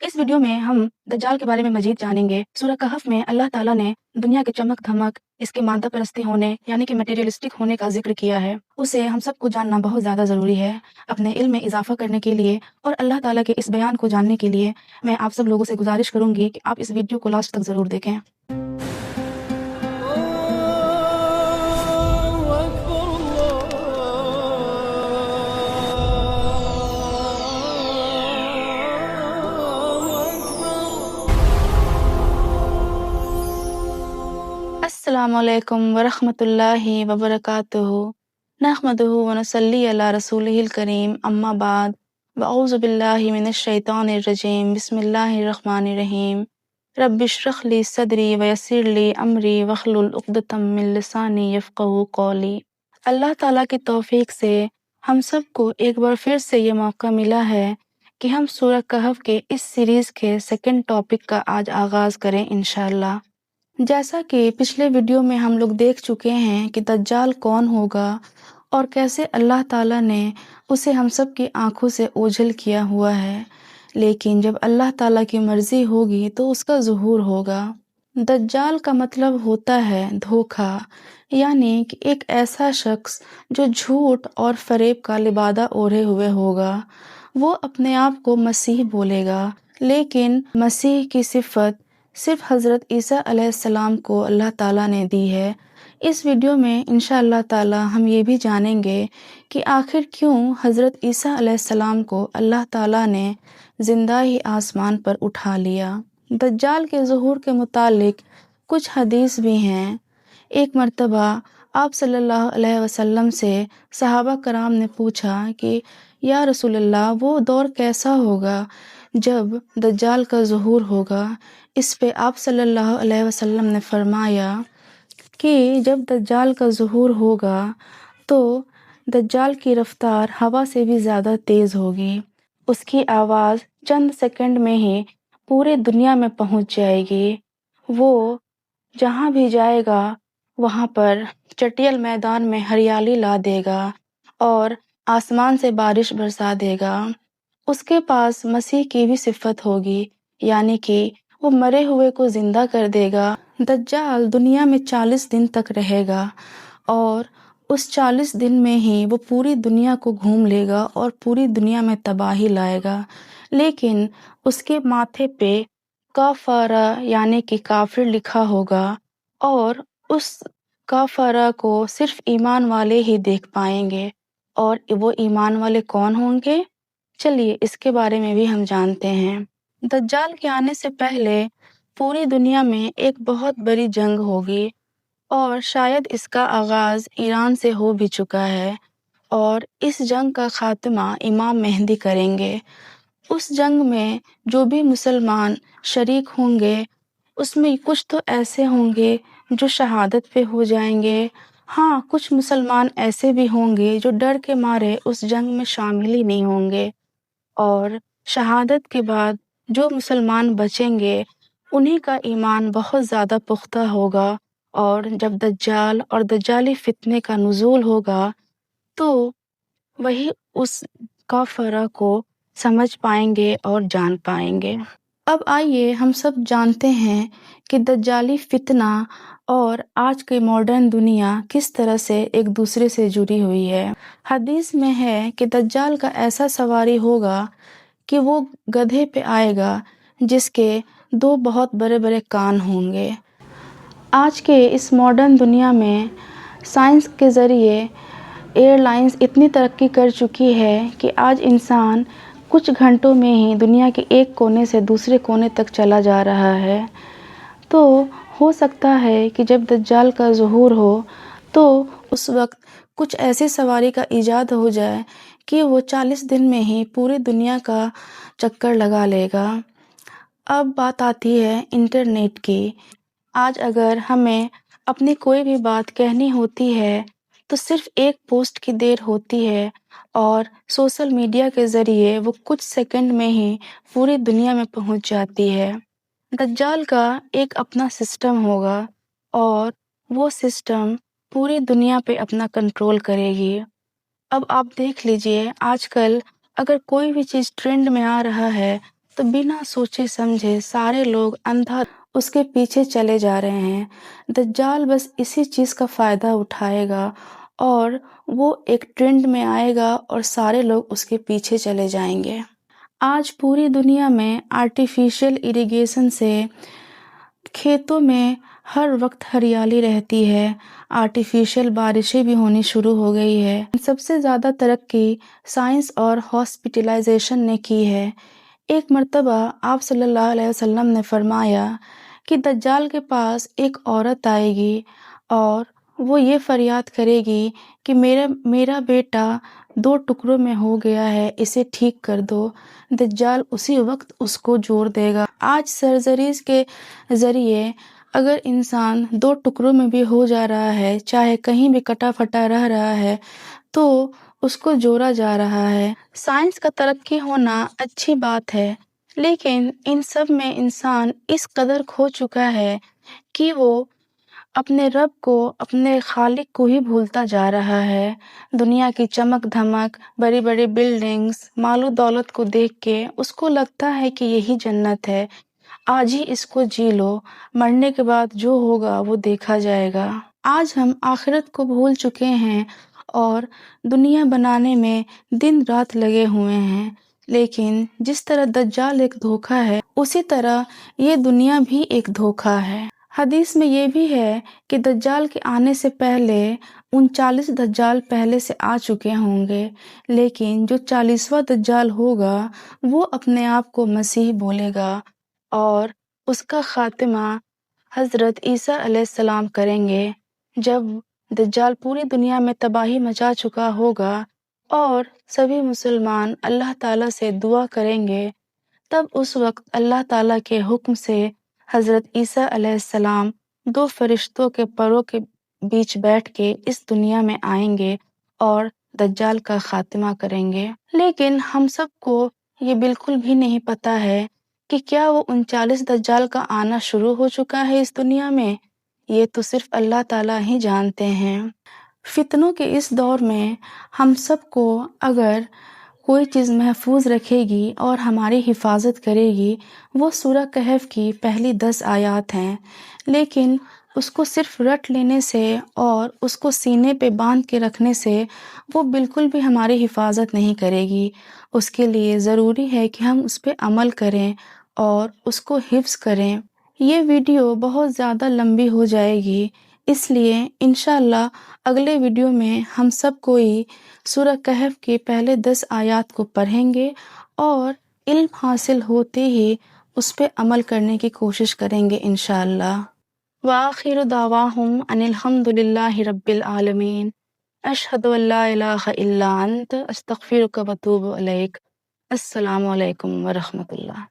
इस वीडियो में हम दज्जाल के बारे में मजीद जानेंगे। सूरह कहफ में अल्लाह ताला ने दुनिया के चमक धमक, इसके मादा परस्ती होने यानी कि मटेरियलिस्टिक होने का जिक्र किया है। उसे हम सबको जानना बहुत ज़्यादा ज़रूरी है अपने इल्म में इजाफा करने के लिए। और अल्लाह ताला के इस बयान को जानने के लिए मैं आप सब लोगों से गुजारिश करूँगी कि आप इस वीडियो को लास्ट तक ज़रूर देखें। अस्सलामुअलैकुम वरहमतुल्लाहि वबरकातुहू नहमदुहू व नसल्ली अला रसूलिहिल करीम अम्मा बाद वअऊज़ु बिल्लाहि मिनश शैतानिर रजीम बिस्मिल्लाहिर रहमानिर रहीम रब्बिश्रह ली सदरी व यस्सिर ली अमरी वहलुल उक़दतम मिन लिसानी यफ़क़हू क़ौली। अल्लाह ताला की तौफीक से हम सबको एक बार फिर से ये मौका मिला है कि हम सूरह कहफ के इस सीरीज़ के सेकंड टॉपिक का आज आगाज़ करें इंशाअल्लाह। जैसा कि पिछले वीडियो में हम लोग देख चुके हैं कि दज्जाल कौन होगा और कैसे अल्लाह ताला ने उसे हम सब की आंखों से ओझल किया हुआ है, लेकिन जब अल्लाह ताला की मर्ज़ी होगी तो उसका ज़ुहूर होगा। दज्जाल का मतलब होता है धोखा, यानी कि एक ऐसा शख्स जो झूठ और फरेब का लिबादा ओढ़े हुए होगा। वो अपने आप को मसीह बोलेगा, लेकिन मसीह की सिफत सिर्फ हज़रत ईसा अलैहिस्सलाम को अल्लाह ताला ने दी है। इस वीडियो में इंशाअल्लाह ताला हम ये भी जानेंगे कि आखिर क्यों हज़रत ईसा अलैहिस्सलाम को अल्लाह ताला ने ज़िंदा ही आसमान पर उठा लिया। दज्जाल के ज़ुहूर के मुतालिक कुछ हदीस भी हैं। एक मर्तबा आप सल्लल्लाहु अलैहि वसल्लम से सहाबा कराम ने पूछा कि या रसूलल्लाह, वो दौर कैसा होगा जब दज्जाल का ज़ुहूर होगा। इस पे आप सल्लल्लाहु अलैहि वसल्लम ने फरमाया कि जब दज्जाल का ज़ुहूर होगा तो दज्जाल की रफ़्तार हवा से भी ज़्यादा तेज़ होगी। उसकी आवाज़ चंद सेकंड में ही पूरे दुनिया में पहुंच जाएगी। वो जहाँ भी जाएगा वहाँ पर चटियल मैदान में हरियाली ला देगा और आसमान से बारिश बरसा देगा। उसके पास मसीह की भी सिफत होगी, यानी कि वो मरे हुए को जिंदा कर देगा। दज्जाल दुनिया में 40 दिन तक रहेगा और उस 40 दिन में ही वो पूरी दुनिया को घूम लेगा और पूरी दुनिया में तबाही लाएगा। लेकिन उसके माथे पे काफारा यानी कि काफिर लिखा होगा और उस काफारा को सिर्फ ईमान वाले ही देख पाएंगे। और वो ईमान वाले कौन होंगे, चलिए इसके बारे में भी हम जानते हैं। दज्जाल के आने से पहले पूरी दुनिया में एक बहुत बड़ी जंग होगी और शायद इसका आगाज़ ईरान से हो भी चुका है और इस जंग का खात्मा इमाम मेहदी करेंगे। उस जंग में जो भी मुसलमान शरीक होंगे उसमें कुछ तो ऐसे होंगे जो शहादत पे हो जाएंगे। हाँ, कुछ मुसलमान ऐसे भी होंगे जो डर के मारे उस जंग में शामिल ही नहीं होंगे। और शहादत के बाद जो मुसलमान बचेंगे उन्हीं का ईमान बहुत ज़्यादा पुख्ता होगा और जब दज्जाल और दज्जाली फितने का नुज़ूल होगा तो वही उस काफरा को समझ पाएंगे और जान पाएंगे। अब आइए हम सब जानते हैं कि दज्जाली फितना और आज के मॉडर्न दुनिया किस तरह से एक दूसरे से जुड़ी हुई है। हदीस में है कि दज्जाल का ऐसा सवारी होगा कि वो गधे पे आएगा जिसके 2 बहुत बड़े बड़े कान होंगे। आज के इस मॉडर्न दुनिया में साइंस के ज़रिए एयरलाइंस इतनी तरक्की कर चुकी है कि आज इंसान कुछ घंटों में ही दुनिया के एक कोने से दूसरे कोने तक चला जा रहा है। तो हो सकता है कि जब दज्जाल का ज़ुहूर हो तो उस वक्त कुछ ऐसी सवारी का ईजाद हो जाए कि वो 40 दिन में ही पूरी दुनिया का चक्कर लगा लेगा। अब बात आती है इंटरनेट की। आज अगर हमें अपनी कोई भी बात कहनी होती है तो सिर्फ एक पोस्ट की देर होती है और सोशल मीडिया के ज़रिए वो कुछ सेकंड में ही पूरी दुनिया में पहुंच जाती है। दज्जाल का एक अपना सिस्टम होगा और वो सिस्टम पूरी दुनिया पे अपना कंट्रोल करेगी। अब आप देख लीजिए, आजकल अगर कोई भी चीज़ ट्रेंड में आ रहा है تو بنا سوچے سمجھے سارے لوگ اندھا اس کے پیچھے چلے جا رہے ہیں۔ دجال بس اسی چیز کا فائدہ اٹھائے گا اور وہ ایک ٹرینڈ میں آئے گا اور سارے لوگ اس کے پیچھے چلے جائیں گے۔ آج پوری دنیا میں آرٹیفیشل اریگیشن سے کھیتوں میں ہر وقت ہریالی رہتی ہے، آرٹیفیشل بارشیں بھی ہونی شروع ہو گئی ہے۔ سب سے زیادہ ترقی سائنس اور ہاسپٹلائزیشن نے کی ہے۔ ایک مرتبہ آپ صلی اللہ علیہ وسلم نے فرمایا کہ دجال کے پاس ایک عورت آئے گی اور وہ یہ فریاد کرے گی کہ میرا بیٹا 2 ٹکڑوں میں ہو گیا ہے، اسے ٹھیک کر دو۔ دجال اسی وقت اس کو جوڑ دے گا۔ آج سرجریز کے ذریعے اگر انسان 2 ٹکڑوں میں بھی ہو جا رہا ہے، چاہے کہیں بھی کٹا پھٹا رہ رہا ہے، تو اس کو جوڑا جا رہا ہے۔ سائنس کا ترقی ہونا اچھی بات ہے، لیکن ان سب میں انسان اس قدر کھو چکا ہے کہ وہ اپنے رب کو، اپنے خالق کو ہی بھولتا جا رہا ہے۔ دنیا کی چمک دھمک، بڑی بڑی بلڈنگز، مال و دولت کو دیکھ کے اس کو لگتا ہے کہ یہی جنت ہے، آج ہی اس کو جی لو، مرنے کے بعد جو ہوگا وہ دیکھا جائے گا۔ آج ہم آخرت کو بھول چکے ہیں اور دنیا بنانے میں دن رات لگے ہوئے ہیں، لیکن جس طرح دجال ایک دھوکہ ہے، اسی طرح یہ دنیا بھی ایک دھوکہ ہے۔ حدیث میں یہ بھی ہے کہ دجال کے آنے سے پہلے 39 دجال پہلے سے آ چکے ہوں گے، لیکن جو 40واں دجال ہوگا وہ اپنے آپ کو مسیح بولے گا اور اس کا خاتمہ حضرت عیسیٰ علیہ السلام کریں گے۔ جب دجال پوری دنیا میں تباہی مچا چکا ہوگا اور سبھی مسلمان اللہ تعالیٰ سے دعا کریں گے، تب اس وقت اللہ تعالیٰ کے حکم سے حضرت عیسیٰ علیہ السلام 2 فرشتوں کے پروں کے بیچ بیٹھ کے اس دنیا میں آئیں گے اور دجال کا خاتمہ کریں گے۔ لیکن ہم سب کو یہ بالکل بھی نہیں پتا ہے کہ کیا وہ 39 دجال کا آنا شروع ہو چکا ہے اس دنیا میں؟ یہ تو صرف اللہ تعالیٰ ہی جانتے ہیں۔ فتنوں کے اس دور میں ہم سب کو اگر کوئی چیز محفوظ رکھے گی اور ہماری حفاظت کرے گی، وہ سورہ کہف کی پہلی 10 آیات ہیں، لیکن اس کو صرف رٹ لینے سے اور اس کو سینے پہ باندھ کے رکھنے سے وہ بالکل بھی ہماری حفاظت نہیں کرے گی۔ اس کے لیے ضروری ہے کہ ہم اس پہ عمل کریں اور اس کو حفظ کریں۔ یہ ویڈیو بہت زیادہ لمبی ہو جائے گی، اس لیے انشاءاللہ اگلے ویڈیو میں ہم سب کوئی سورہ کہف کی پہلے 10 آیات کو پڑھیں گے اور علم حاصل ہوتے ہی اس پہ عمل کرنے کی کوشش کریں گے انشاءاللہ۔ وآخر دعواہم ان الحمد للہ رب العالمین، اشہد ان لا الہ الا انت، استغفرک و اتوب الیک۔ السلام علیکم ورحمۃ اللہ۔